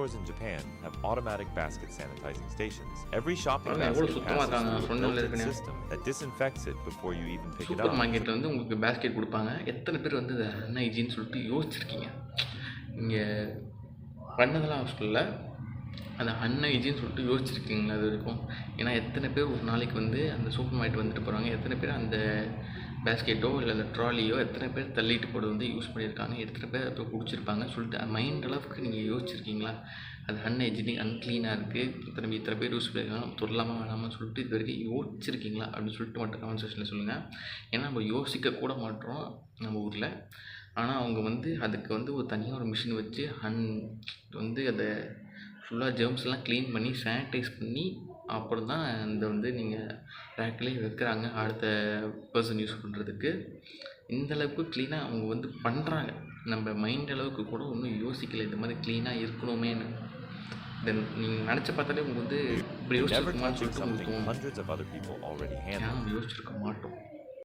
stores in Japan have automatic basket sanitizing stations. Every shopping பாருங்க எவ்வளோ basket சுத்தமாக passes இருக்காங்க. through a சொன்னதில்ல built-in ஏற்கனவே. system that disinfects it before you even pick it super up. மார்க்கெட்டில் வந்து உங்களுக்கு basket கொடுப்பாங்க. எத்தனை பேர் வந்து இதை அன்ஹைஜீன்னு சொல்லிட்டு யோசிச்சிருக்கீங்க? இங்கே பண்ணதெல்லாம் சொல்லல, அந்த அன்ஹைஜீன்னு சொல்லிட்டு யோசிச்சிருக்கீங்களா அது வரைக்கும்? ஏன்னா எத்தனை பேர் ஒரு நாளைக்கு வந்து அந்த சூப்பர் மார்க்கெட் வந்துட்டு போகிறாங்க, எத்தனை பேர் அந்த பேஸ்கெட்டோ இல்லை அந்த ட்ராலியோ எத்தனை பேர் தள்ளிட்டு போகிறது வந்து யூஸ் பண்ணியிருக்காங்க, எத்தனை பேர் அதை குடிச்சிருப்பாங்க சொல்லிட்டு மைண்ட் அளவுக்கு நீங்கள் யோசிச்சிருக்கீங்களா? அது அன்ஹைஜீனிக் அன்க்ளீனாக இருக்குது, இத்தனை பேர் யூஸ் பண்ணியிருக்காங்க, தொடலாமா வேணாமான்னு சொல்லிட்டு இது வரைக்கும் யோசிச்சிருக்கீங்களா அப்படின்னு சொல்லிட்டு மட்டும் கமெண்ட் செக்ஷனில் சொல்லுங்கள். ஏன்னா நம்ம யோசிக்க கூட மாட்டோம் நம்ம ஊரில். ஆனால் அவங்க வந்து அதுக்கு வந்து ஒரு தனியாக ஒரு மிஷின் வச்சு வந்து அதை ஃபுல்லாக ஜெர்ம்ஸ்லாம் க்ளீன் பண்ணி சானிடைஸ் பண்ணி அப்புறம் தான் இந்த வந்து நீங்கள் ரேக்லேயே வைக்கிறாங்க அடுத்த பர்சன் யூஸ் பண்ணுறதுக்கு. இந்தளவுக்கு க்ளீனாக அவங்க வந்து பண்ணுறாங்க. நம்ம மைண்ட் அளவுக்கு கூட ஒன்றும் யோசிக்கலை இந்த மாதிரி க்ளீனாக இருக்கணுமேனு. தென் நீங்கள் நினச்சி பார்த்தாலே உங்களுக்கு வந்து இப்படி Never யோசிச்சிருக்குமான்னு touching சொல்லிட்டு உங்களுக்கு something தோணும். hundreds of other people already ஏன்னா handled. நம்ம யோசிச்சிருக்க மாட்டோம்.